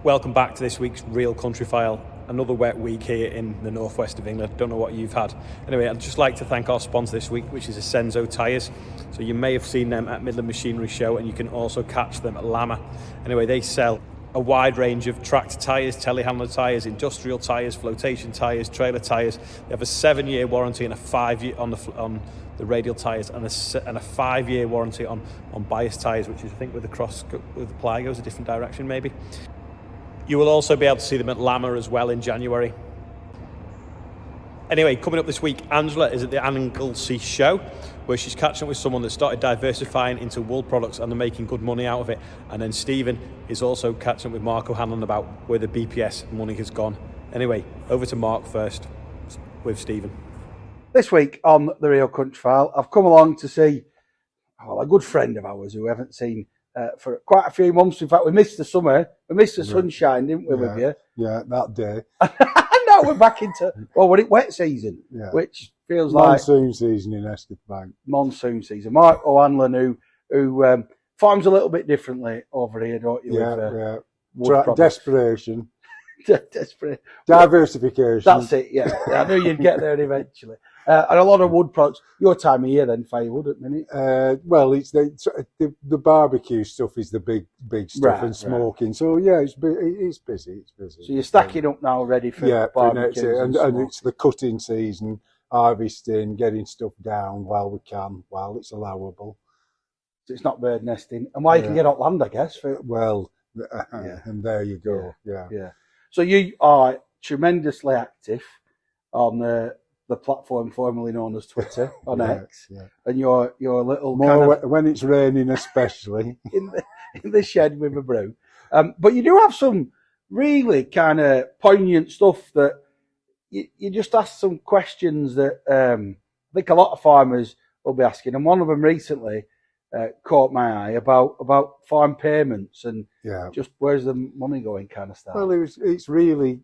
Welcome back to this week's Real Country File. Another wet week here in the northwest of England. Don't know what you've had. Anyway, I'd just like to thank our sponsor this week, which is Asenzo Tyres. So you may have seen them at Midland Machinery Show, and you can also catch them at Lama. Anyway, they sell a wide range of tractor tyres, telehandler tyres, industrial tyres, flotation tyres, trailer tyres. They have a 7-year warranty and a 5-year on the radial tyres, and a 5-year warranty on bias tyres, which is, I think, with the ply goes a different direction maybe. You will also be able to see them at Lama as well in January. Anyway, coming up this week, Angela is at the Anglesey show, where she's catching up with someone that started diversifying into wool products and they're making good money out of it. And then Stephen is also catching up with Mark O'Hanlon about where the BPS money has gone. Anyway, over to Mark first with Stephen. This week on the Real Country File, I've come along to see a good friend of ours who we haven't seen for quite a few months. In fact, we missed the summer, we missed the sunshine, didn't we, with you? Yeah, that day. Now we're back into, wet season, which feels monsoon season in Escape. Monsoon season. Mark O'Hanlon, who farms a little bit differently over here, don't you? Desperation. Desperate. Diversification. That's it, yeah. I knew you'd get there eventually. And a lot of wood products. Your time of year then, firewood at the minute? Well, it's the barbecue stuff is the big stuff, and smoking. Right. So yeah, it's busy. So you're stacking up now, ready for barbecues and it's the cutting season, harvesting, getting stuff down while we can, while it's allowable. So it's not bird nesting, and while you can get off land, I guess. And there you go. Yeah. So you are tremendously active on the platform formerly known as Twitter, on X, and you're a little more when it's raining, especially in the shed with a brew. But you do have some really kind of poignant stuff that you just ask some questions that I think a lot of farmers will be asking, and one of them recently caught my eye about farm payments and just where's the money going kind of stuff. Well, it's really,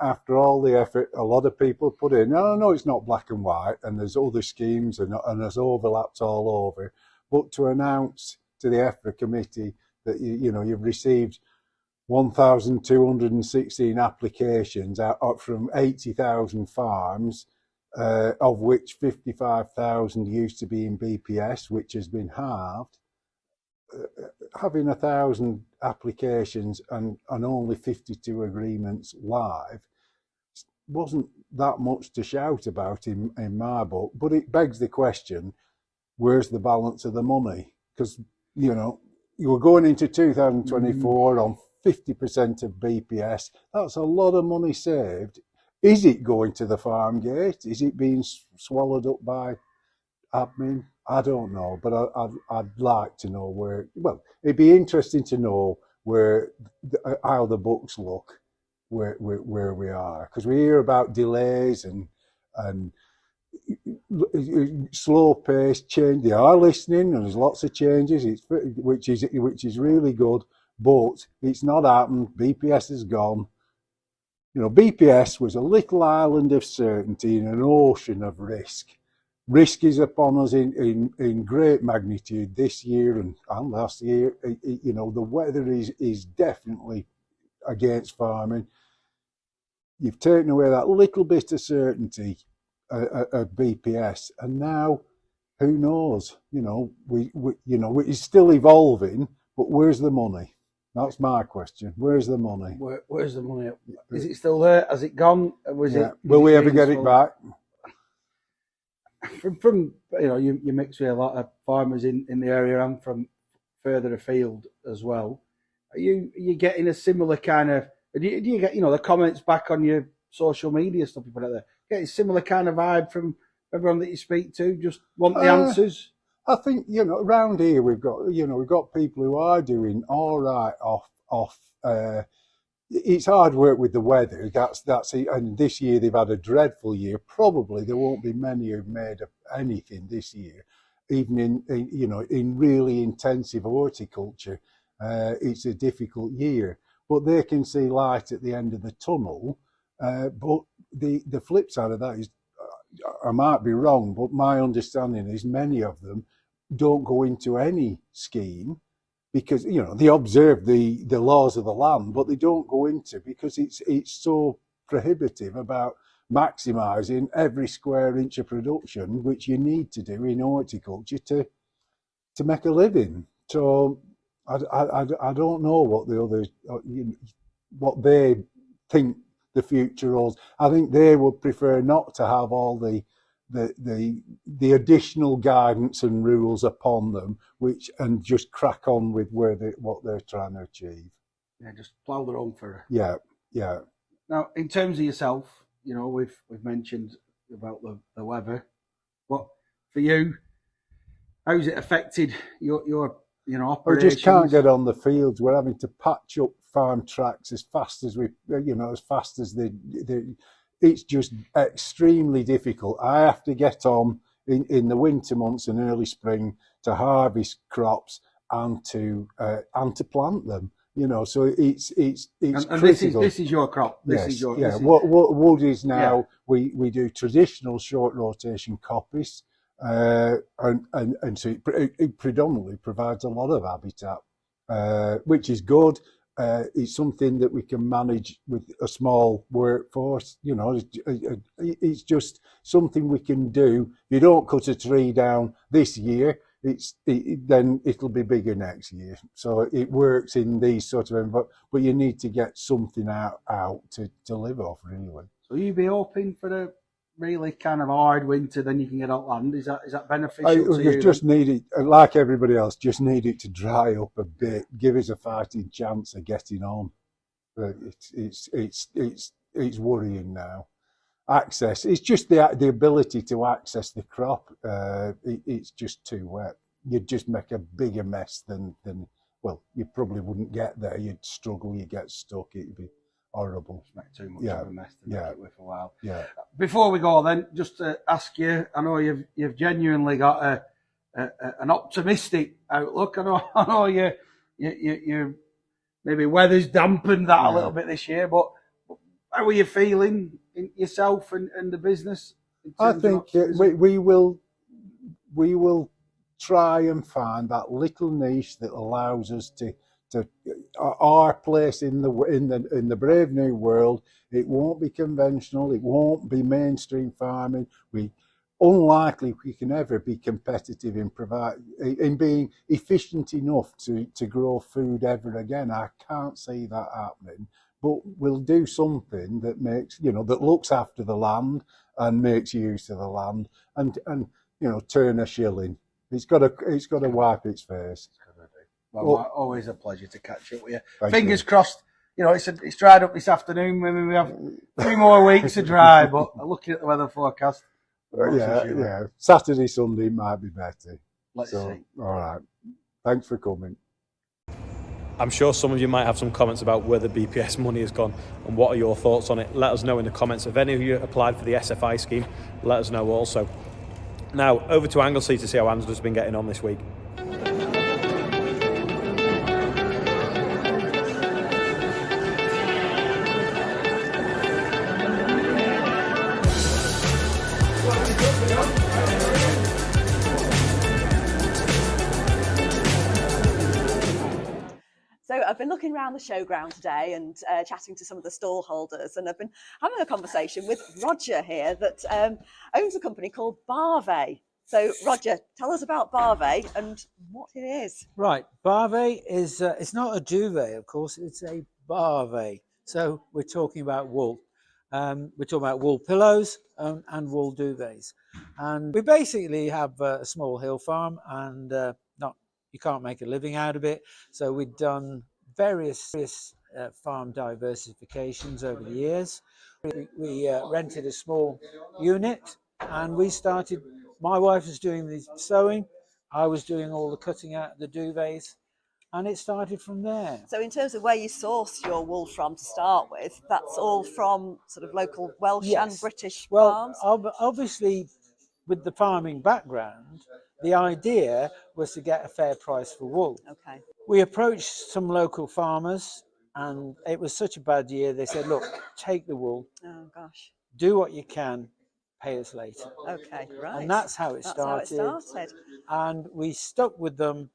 after all the effort a lot of people put in, I know it's not black and white and there's other schemes and there's overlaps all over, but to announce to the EFRA committee that you've received 1,216 applications out from 80,000 farms, of which 55,000 used to be in BPS, which has been halved. Having 1,000 applications and only 52 agreements live wasn't that much to shout about in my book, but it begs the question, where's the balance of the money? Because, you were going into 2024 on 50% of BPS. That's a lot of money saved. Is it going to the farm gate? Is it being swallowed up by admin? I don't know, but I'd like to know where. Well, it'd be interesting to know how the books look, where we are, because we hear about delays and slow pace change. They are listening, and there's lots of changes, which is really good, but it's not happened. BPS is gone. BPS was a little island of certainty in an ocean of risk. Risk is upon us in great magnitude this year and last year. The weather is definitely against farming. You've taken away that little bit of certainty of BPS, and now who knows? It's still evolving, but where's the money? That's my question. Where's the money? Where's the money? Is it still there? Has it gone? Will we ever get it back? From you mix with a lot of farmers in the area and from further afield as well. Are you getting a similar kind of? Do you get the comments back on your social media stuff you put out there? Getting a similar kind of vibe from everyone that you speak to? Just want the answers. I think around here we've got people who are doing all right off. It's hard work with the weather. That's it. And this year they've had a dreadful year. Probably there won't be many who've made anything this year, even in really intensive horticulture. It's a difficult year, but they can see light at the end of the tunnel. But the flip side of that is, I might be wrong, but my understanding is many of them don't go into any scheme because they observe the laws of the land, but they don't go into, because it's so prohibitive about maximising every square inch of production, which you need to do in horticulture to make a living. So I don't know what the others, what they think the future holds. I think they would prefer not to have all the additional guidance and rules upon them, and just crack on with what they're trying to achieve. Yeah, just plough their own furrow. Yeah. Now, in terms of yourself, we've mentioned about the weather, but for you, how's it affected your operations? We just can't get on the fields. We're having to patch up farm tracks as fast as it's just extremely difficult. I have to get on in the winter months and early spring to harvest crops and to plant them. So it's and critical. This is your crop. What wood is now. Yeah. We do traditional short rotation coppice, and so it predominantly provides a lot of habitat, which is good. It's something that we can manage with a small workforce. It's just something we can do. If you don't cut a tree down this year, then it'll be bigger next year. So it works in these sort of environments, but you need to get something out to live off, really. So you'd be hoping for a really kind of hard winter, then you can get on land. Is that beneficial to you? Just need it, like everybody else, just need it to dry up a bit, give us a fighting chance of getting on. But it's worrying now. Access, it's just the ability to access the crop. It's just too wet. You'd just make a bigger mess than well, you probably wouldn't get there. You'd struggle, you'd get stuck, it'd be horrible. Make too much of a mess to make it with a while. Yeah. Before we go then, just to ask you, I know you've genuinely got an optimistic outlook. I know you maybe weather's dampened that a little bit this year, but how are you feeling in yourself and the business? I think we will try and find that little niche that allows us to our place in the brave new world. It won't be conventional. It won't be mainstream farming. Unlikely we can ever be competitive in being efficient enough to grow food ever again. I can't see that happening. But we'll do something that makes, that looks after the land and makes use of the land, and turn a shilling. It's got to wipe its face. Well, always a pleasure to catch up with you. Fingers crossed. It's dried up this afternoon. Maybe we have 3 more weeks to dry. But looking at the weather forecast, yeah. Saturday, Sunday might be better. Let's see. All right. Thanks for coming. I'm sure some of you might have some comments about where the BPS money has gone and what are your thoughts on it. Let us know in the comments. If any of you applied for the SFI scheme, let us know also. Now, over to Anglesey to see how Angela's been getting on this week. So I've been looking around the showground today and chatting to some of the stall holders, and I've been having a conversation with Roger here that owns a company called Baavet. So Roger, tell us about Baavet and what it is. Right, Baavet is, it's not a duvet, of course, it's a Baavet. So we're talking about wool. We're talking about wool pillows and wool duvets. And we basically have a small hill farm, and you can't make a living out of it. So we've done various farm diversifications over the years. We rented a small unit, and we started. My wife was doing the sewing, I was doing all the cutting out of the duvets, and it started from there. So in terms of where you source your wool from to start with, that's all from sort of local Welsh and British farms? Well, obviously, with the farming background, the idea was to get a fair price for wool. Okay. We approached some local farmers, and it was such a bad year. They said, look, take the wool. Oh, gosh. Do what you can, pay us later. Okay, right. And that's how it started. How it started. And we stuck with them.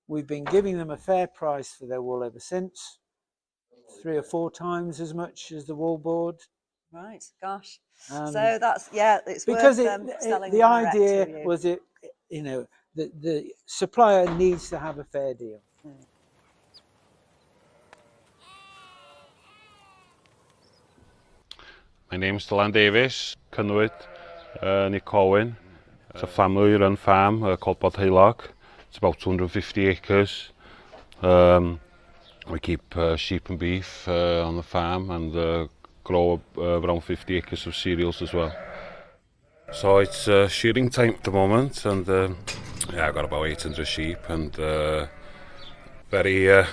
we've been giving them a fair price for their wool ever since, 3 or 4 times as much as the wool board. Right, gosh. Um, So that's, yeah, it's because worth selling the direct idea to you. was the supplier needs to have a fair deal. My name's Dylan Davies, Cynwyd, Nick Cowen. It's a family-run farm called Baavet. It's about 250 acres. We keep sheep and beef on the farm and grow around 50 acres of cereals as well. So it's shearing time at the moment, and yeah, I've got about 800 sheep, and very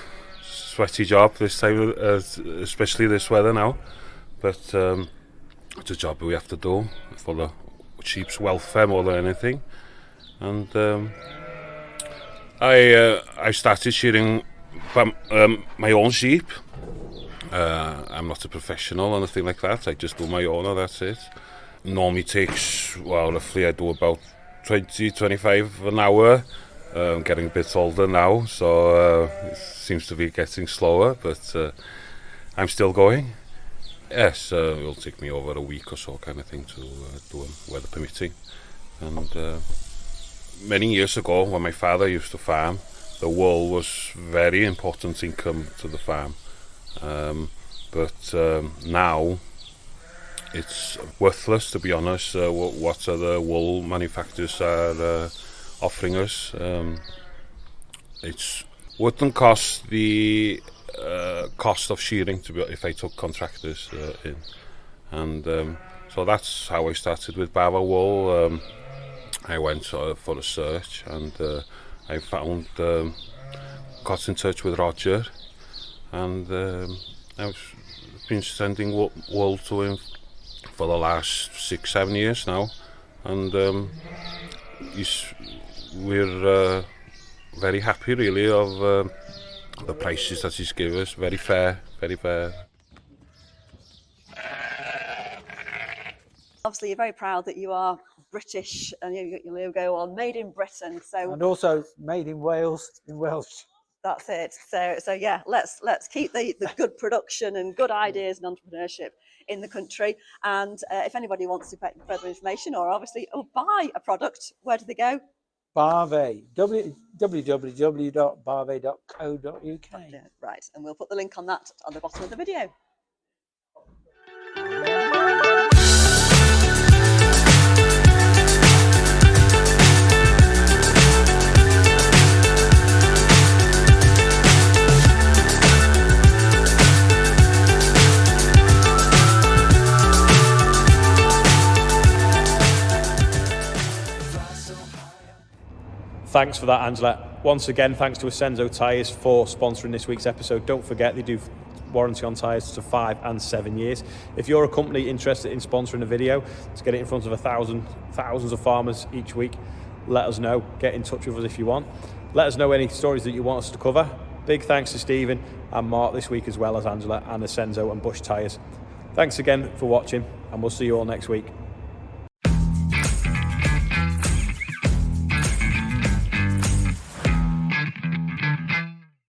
sweaty job this time, especially this weather now. But it's a job we have to do for the sheep's welfare more than anything. And I started shearing my own sheep. I'm not a professional or anything like that. I just do my own, and that's it. Normally takes, well, roughly I do about 20-25 an hour. I'm getting a bit older now, so it seems to be getting slower, but I'm still going. Yes, it will take me over a week or so, kind of thing, to do them, weather permitting. And many years ago, when my father used to farm, the wool was very important income to the farm. But now it's worthless, to be honest. What other wool manufacturers are offering us, it wouldn't cost the cost of shearing if I took contractors in. And so that's how I started with Baavet wool. I went for a search, and I found, got in touch with Roger, and I've been sending wool to him for the last 6-7 years now, and we're very happy really of the prices that he's given us. Very fair, very fair. Obviously, you're very proud that you are British and you've got your logo on, made in Britain. So And also made in Wales, in Welsh. that's it. So yeah, let's keep the good production and good ideas and entrepreneurship in the country. And if anybody wants to get further information or obviously buy a product, where do they go? Baavet, www.baavet.co.uk. Right, and we'll put the link on that on the bottom of the video. Thanks for that, Angela. Once again, thanks to Asenzo Tyres for sponsoring this week's episode. Don't forget, they do warranty on tyres to 5 and 7 years. If you're a company interested in sponsoring a video to get it in front of thousands of farmers each week, let us know. Get in touch with us if you want. Let us know any stories that you want us to cover. Big thanks to Stephen and Mark this week, as well as Angela and Asenzo and Bush Tyres. Thanks again for watching, and we'll see you all next week.